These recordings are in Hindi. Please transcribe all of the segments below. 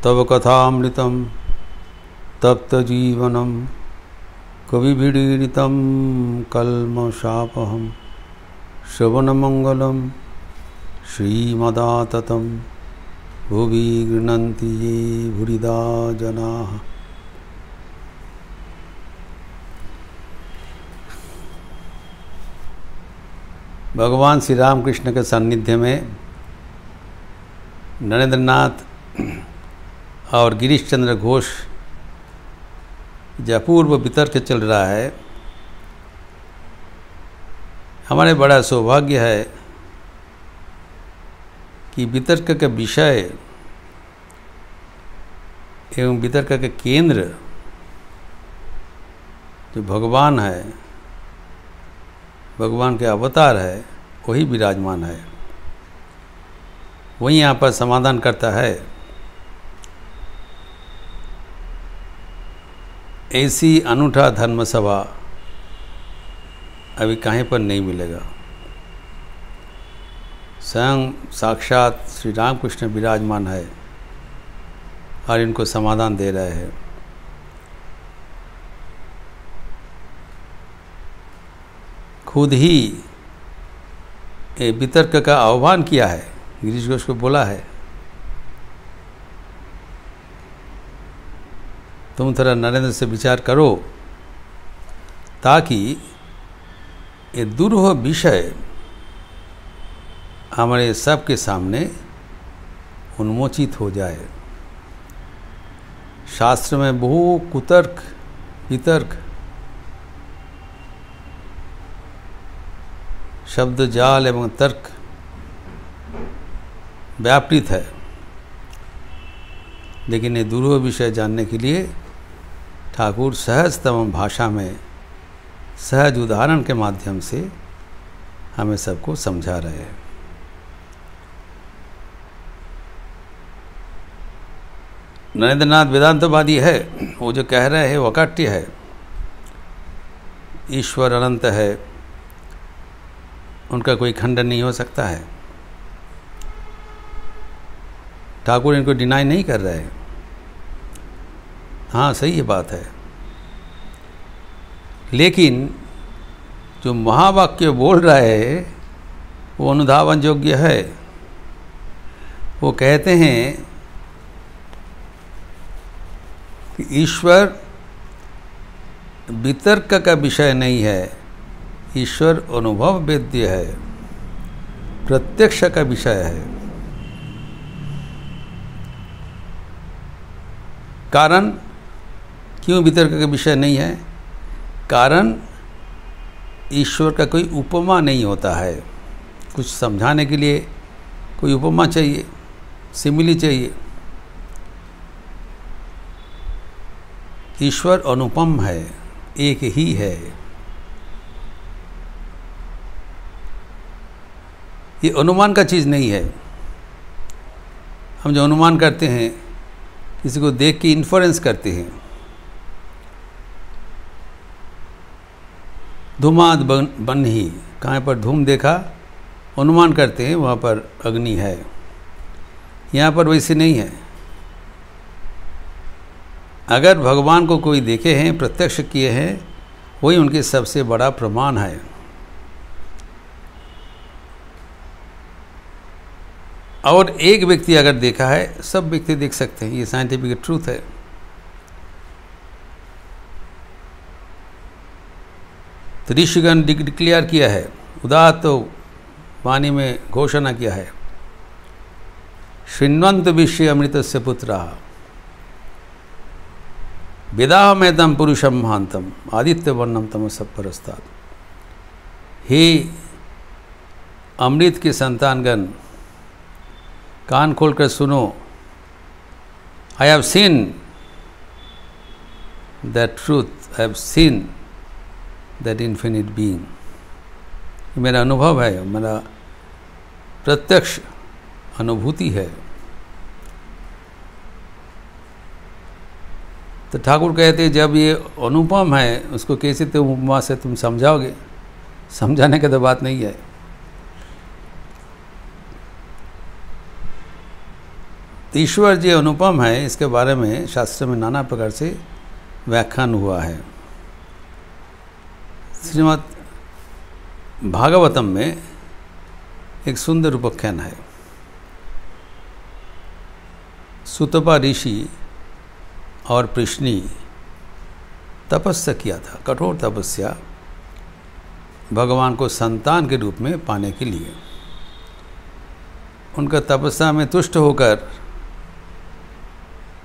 तव कथामृतं तप्तजीवनं कविभिरीडितं कल्मषापहं श्रवणमंगलं श्रीमदाततं भुवि गृह्णन्ति ये भूरिदा जनाः। भगवान श्री रामकृष्ण के सान्निध्य में नरेंद्रनाथ और गिरीश चंद्र घोष जो अपूर्व वितर्क चल रहा है, हमारे बड़ा सौभाग्य है कि वितर्क का विषय एवं वितर्क के केंद्र जो भगवान है, भगवान के अवतार है, वही विराजमान है, वही यहाँ पर समाधान करता है। ऐसी अनूठा धर्म सभा अभी कहीं पर नहीं मिलेगा। स्वयं साक्षात श्री रामकृष्ण विराजमान है और इनको समाधान दे रहे हैं। खुद ही वितर्क का आह्वान किया है, गिरीश घोष को बोला है तुम थोड़ा नरेंद्र से विचार करो ताकि ये दुर्लभ विषय हमारे सबके सामने उन्मोचित हो जाए। शास्त्र में बहु कुतर्क वितर्क शब्द जाल एवं तर्क व्यापृत है, लेकिन ये दुर्लभ विषय जानने के लिए ठाकुर सहजतम भाषा में सहज उदाहरण के माध्यम से हमें सबको समझा रहे हैं। नरेंद्रनाथ वेदांतवादी है, वो जो कह रहे हैं वो अकाट्य है, ईश्वर अनंत है, उनका कोई खंडन नहीं हो सकता है। ठाकुर इनको डिनाई नहीं कर रहे हैं। हाँ, सही ये बात है, लेकिन जो महावाक्य बोल रहे हैं वो अनुधावन योग्य है। वो कहते हैं कि ईश्वर वितर्क का विषय नहीं है, ईश्वर अनुभव वेद्य है, प्रत्यक्ष का विषय है। कारण क्यों वितर्क का विषय नहीं है? कारण ईश्वर का कोई उपमा नहीं होता है। कुछ समझाने के लिए कोई उपमा चाहिए, सिमिली चाहिए। ईश्वर अनुपम है, एक ही है। ये अनुमान का चीज़ नहीं है। हम जो अनुमान करते हैं, किसी को देख के इन्फरेंस करते हैं। धूमाद बन ही, कहाँ पर धूम देखा, अनुमान करते हैं वहाँ पर अग्नि है। यहाँ पर वैसे नहीं है। अगर भगवान को कोई देखे हैं, प्रत्यक्ष किए हैं, वही उनके सबसे बड़ा प्रमाण है। और एक व्यक्ति अगर देखा है, सब व्यक्ति देख सकते हैं, ये साइंटिफिक ट्रूथ है। तो ऋषिगण डिक्लेयर किया है, उदात्त वाणी में घोषणा किया है, शृण्वन्त विश्व अमृतस्य पुत्राः वेदाहमेदं पुरुषं महान्तम् आदित्यवर्णं तमसः परस्तात्। हे अमृत के संतानगण, कान खोलकर सुनो। I have seen that truth, I have seen that infinite being. मेरा अनुभव है, मेरा प्रत्यक्ष अनुभूति है। तो ठाकुर कहते हैं जब ये अनुपम है, उसको कैसे तुम उपमा से तुम समझाओगे? समझाने की तो बात नहीं है। तो ईश्वर जी अनुपम है, इसके बारे में शास्त्र में नाना प्रकार से व्याख्यान हुआ है। श्रीमद् भागवतम में एक सुंदर उपाख्यान है। सुतपा ऋषि और प्रश्नी तपस्या किया था, कठोर तपस्या, भगवान को संतान के रूप में पाने के लिए। उनका तपस्या में तुष्ट होकर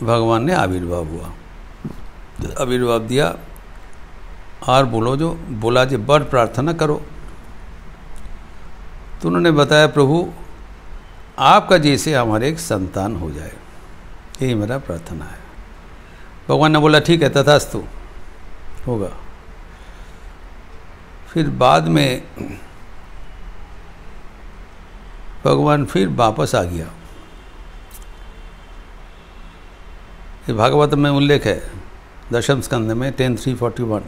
भगवान ने आविर्भाव हुआ, आविर्भाव दिया और बोला जो वर प्रार्थना करो। तो उन्होंने बताया, प्रभु आपका जैसे हमारे एक संतान हो जाए, यही मेरा प्रार्थना है। भगवान ने बोला ठीक है, तथास्तु, होगा। फिर बाद में भगवान फिर वापस आ गया। ये भागवत में उल्लेख है, दशम स्कंद में 10:341।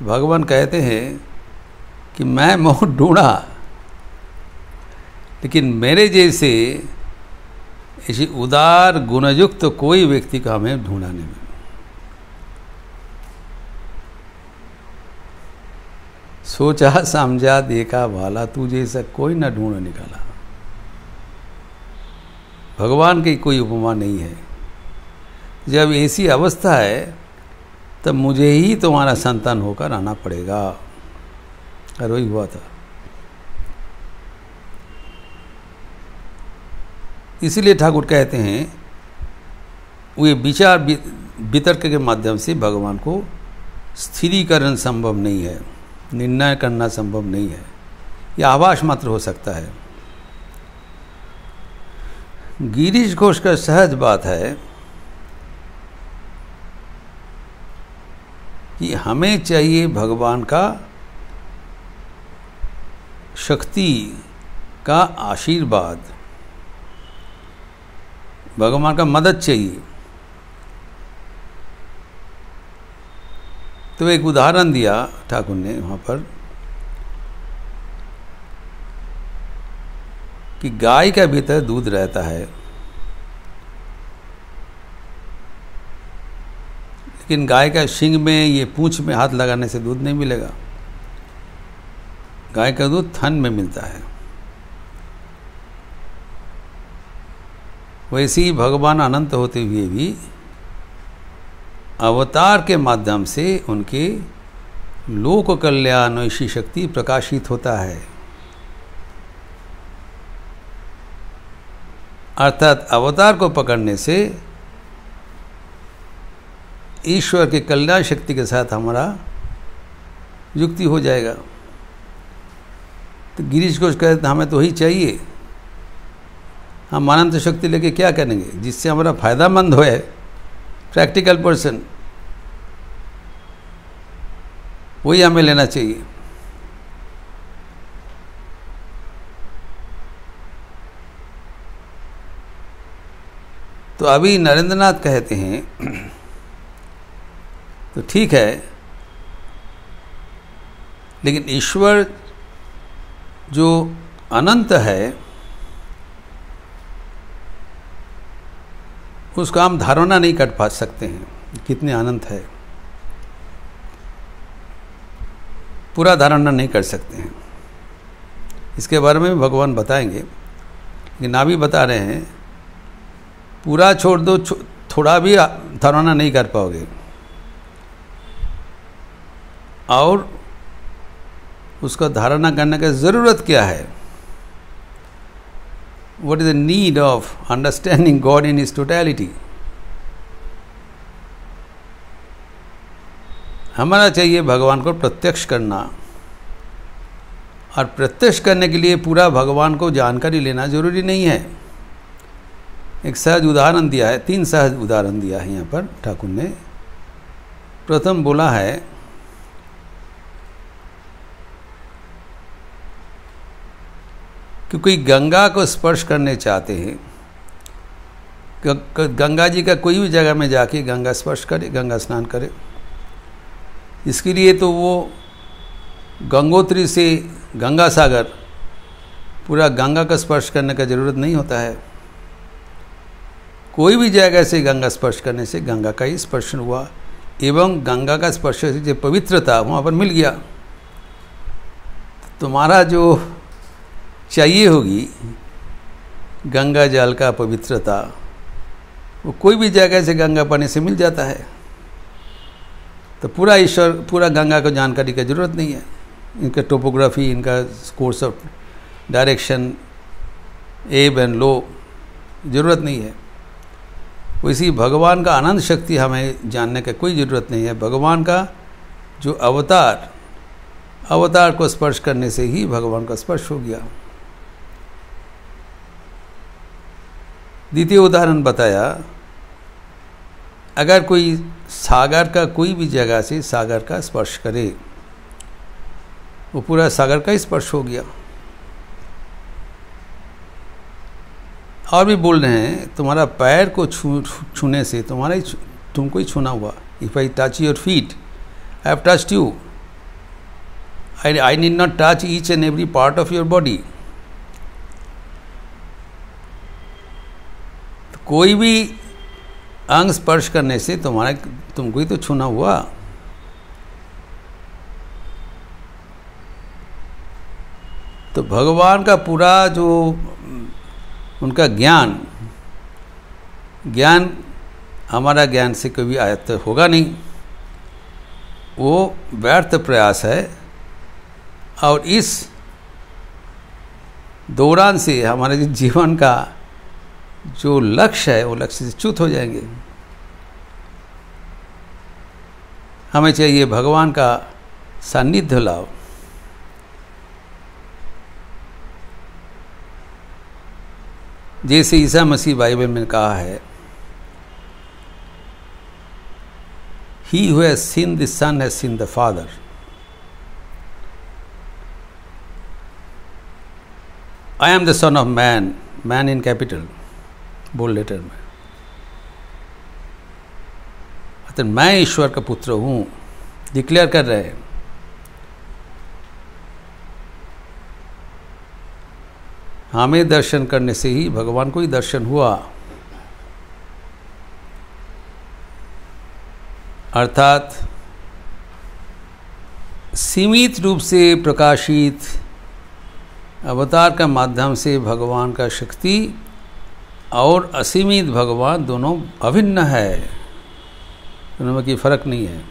भगवान कहते हैं कि मैं बहुत ढूंढा, लेकिन मेरे जैसे ऐसी उदार गुणयुक्त तो कोई व्यक्ति का हमें ढूंढा नहीं मिला। सोचा समझा देखा भाला, तू जैसा कोई ना ढूंढ निकाला। भगवान की कोई उपमा नहीं है। जब ऐसी अवस्था है तब मुझे ही तुम्हारा संतान होकर आना पड़ेगा, और वही हुआ था। इसीलिए ठाकुर कहते हैं वे विचार वितर्क के माध्यम से भगवान को स्थिरीकरण संभव नहीं है, निर्णय करना संभव नहीं है, यह आभास मात्र हो सकता है। गिरीश घोष का सहज बात है कि हमें चाहिए भगवान का शक्ति का आशीर्वाद, भगवान का मदद चाहिए। तो एक उदाहरण दिया ठाकुर ने वहाँ पर कि गाय के भीतर दूध रहता है, लेकिन गाय का सींग में, ये पूंछ में हाथ लगाने से दूध नहीं मिलेगा। गाय का दूध थन में मिलता है। वैसे ही भगवान अनंत होते हुए भी अवतार के माध्यम से उनके लोक कल्याण ऐसी शक्ति प्रकाशित होता है। अर्थात अवतार को पकड़ने से ईश्वर के कल्याण शक्ति के साथ हमारा युक्ति हो जाएगा। तो गिरीश घोष कहते हमें तो वही चाहिए, हम अनंत शक्ति लेके क्या करेंगे जिससे हमारा फायदामंद होए, प्रैक्टिकल पर्सन, वही हमें लेना चाहिए। तो अभी नरेंद्रनाथ कहते हैं तो ठीक है, लेकिन ईश्वर जो अनंत है उसका हम धारणा नहीं कर पा सकते हैं, कितने अनंत है, पूरा धारणा नहीं कर सकते हैं। इसके बारे में भगवान बताएंगे, लेकिन अभी बता रहे हैं पूरा छोड़ दो, थोड़ा भी धारणा नहीं कर पाओगे। और उसका धारणा करने की ज़रूरत क्या है? What is the need of understanding God in His totality? हमारा चाहिए भगवान को प्रत्यक्ष करना, और प्रत्यक्ष करने के लिए पूरा भगवान को जानकारी लेना जरूरी नहीं है। एक सहज उदाहरण दिया है, 3 सहज उदाहरण दिया है यहाँ पर ठाकुर ने। प्रथम बोला है कि कोई गंगा को स्पर्श करने चाहते हैं, गंगा जी का कोई भी जगह में जाके गंगा स्पर्श करे, गंगा स्नान करे। इसके लिए तो वो गंगोत्री से गंगा सागर पूरा गंगा का स्पर्श करने का ज़रूरत नहीं होता है। कोई भी जगह से गंगा स्पर्श करने से गंगा का ही स्पर्श हुआ, एवं गंगा का स्पर्श से जो पवित्रता वहाँ पर मिल गया। तुम्हारा जो चाहिए होगी गंगा जल का पवित्रता, वो कोई भी जगह से गंगा पानी से मिल जाता है। तो पूरा ईश्वर, पूरा गंगा को जानकारी की ज़रूरत नहीं है। इनका टोपोग्राफी, इनका कोर्स ऑफ डायरेक्शन, एब एंड लो, ज़रूरत नहीं है। वैसी भगवान का आनंद शक्ति हमें जानने का कोई ज़रूरत नहीं है। भगवान का जो अवतार को स्पर्श करने से ही भगवान का स्पर्श हो गया। द्वितीय उदाहरण बताया, अगर कोई सागर का कोई भी जगह से सागर का स्पर्श करे, वो पूरा सागर का स्पर्श हो गया। और भी बोल रहे हैं, तुम्हारा पैर को छूने से तुमको ही छूना हुआ। If I touch your feet, I have touched you. I need not touch each and every part of your body. कोई भी अंग स्पर्श करने से तुमको ही तो छूना हुआ। तो भगवान का पूरा जो उनका ज्ञान हमारा ज्ञान से कभी आयत्त होगा नहीं, वो व्यर्थ प्रयास है। और इस दौरान से हमारे जीवन का जो लक्ष्य है वो लक्ष्य से च्युत हो जाएंगे। हमें चाहिए भगवान का सान्निध्य लाभ। जैसे ईसा मसीह बाइबल में कहा है, He who has seen the Son has seen the Father। I am the Son of Man, man in capital, bold letter में। अतः मैं ईश्वर का पुत्र हूँ, डिक्लेयर कर रहे हैं। हमें दर्शन करने से ही भगवान को ही दर्शन हुआ। अर्थात सीमित रूप से प्रकाशित अवतार का माध्यम से भगवान का शक्ति और असीमित भगवान दोनों अभिन्न है, दोनों में कोई फर्क नहीं है।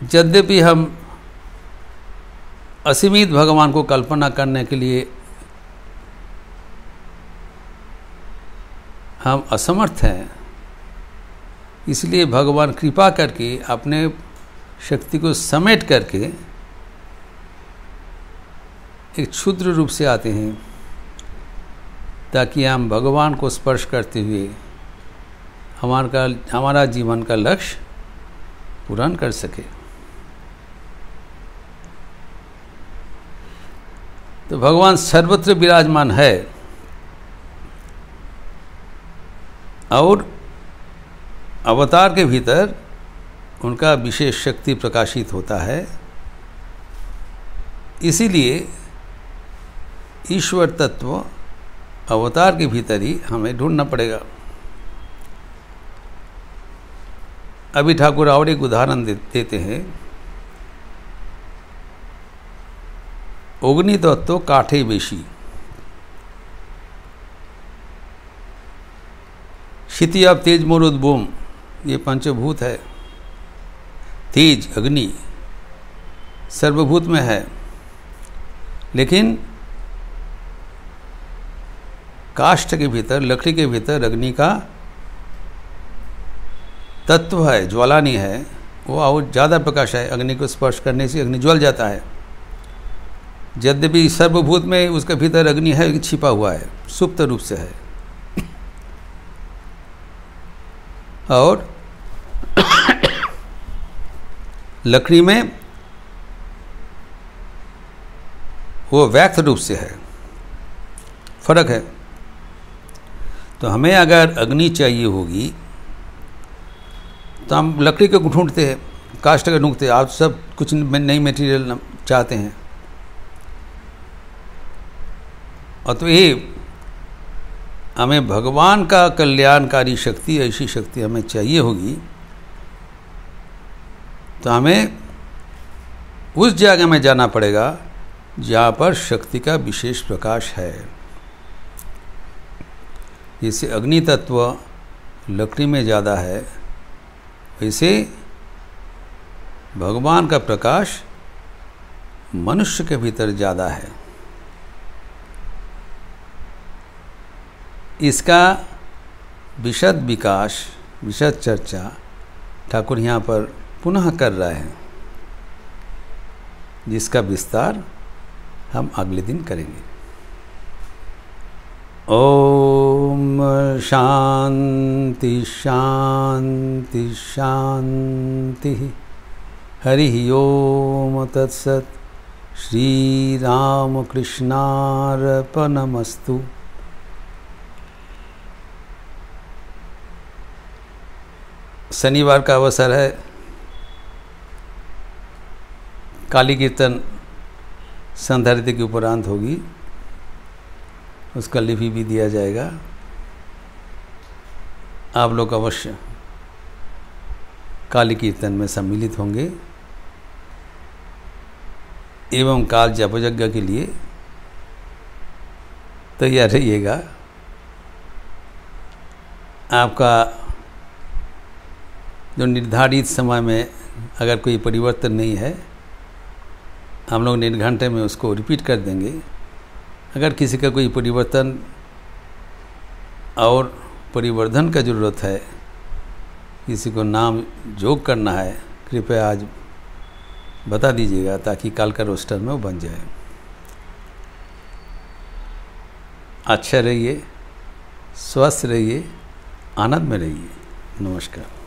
यद्यपि हम असीमित भगवान को कल्पना करने के लिए हम असमर्थ हैं, इसलिए भगवान कृपा करके अपने शक्ति को समेट करके एक क्षुद्र रूप से आते हैं, ताकि हम भगवान को स्पर्श करते हुए हमारा जीवन का लक्ष्य पूर्ण कर सके। तो भगवान सर्वत्र विराजमान है और अवतार के भीतर उनका विशेष शक्ति प्रकाशित होता है। इसीलिए ईश्वर तत्व अवतार के भीतर ही हमें ढूंढना पड़ेगा। अभी ठाकुर और एक उदाहरण देते हैं। अग्नि तत्व काठे बेशी, क्षिति अब तेज मोरुद बोम, ये पंचभूत है। तेज अग्नि सर्वभूत में है, लेकिन काष्ठ के भीतर, लकड़ी के भीतर अग्नि का तत्व है, ज्वालानी है, वो और ज़्यादा प्रकाश है। अग्नि को स्पर्श करने से अग्नि ज्वल जाता है। यद्यपि सर्वभूत में उसके भीतर अग्नि है, छिपा हुआ है, सुप्त रूप से है। और लकड़ी में वो व्यक्त रूप से है, फर्क है। तो हमें अगर अग्नि चाहिए होगी तो हम लकड़ी को ढूंढते हैं, काष्ठ का ढूंढते हैं। आप सब कुछ नई मटेरियल चाहते हैं, अतएव हमें भगवान का कल्याणकारी शक्ति, ऐसी शक्ति हमें चाहिए होगी तो हमें उस जगह में जाना पड़ेगा जहाँ पर शक्ति का विशेष प्रकाश है। जैसे अग्नि तत्व लकड़ी में ज़्यादा है, वैसे भगवान का प्रकाश मनुष्य के भीतर ज़्यादा है। इसका विशद विकास, विशद चर्चा ठाकुर यहाँ पर पुनः कर रहा है, जिसका विस्तार हम अगले दिन करेंगे। ओम शांति शांति शांति। हरि ओम तत्सत। श्री राम कृष्णार्पणमस्तु। शनिवार का अवसर है, काली कीर्तन संध्या आरती के उपरांत होगी, उसका लिपि भी दिया जाएगा। आप लोग अवश्य काली कीर्तन में सम्मिलित होंगे एवं काल जपयज्ञ के लिए तैयार रहिएगा। आपका जो निर्धारित समय में अगर कोई परिवर्तन नहीं है, हम लोग 1 घंटे में उसको रिपीट कर देंगे। अगर किसी का कोई परिवर्तन और परिवर्धन का ज़रूरत है, किसी को नाम जोग करना है, कृपया आज बता दीजिएगा ताकि कल का रोस्टर में वो बन जाए। अच्छा रहिए, स्वस्थ रहिए, आनंद में रहिए। नमस्कार।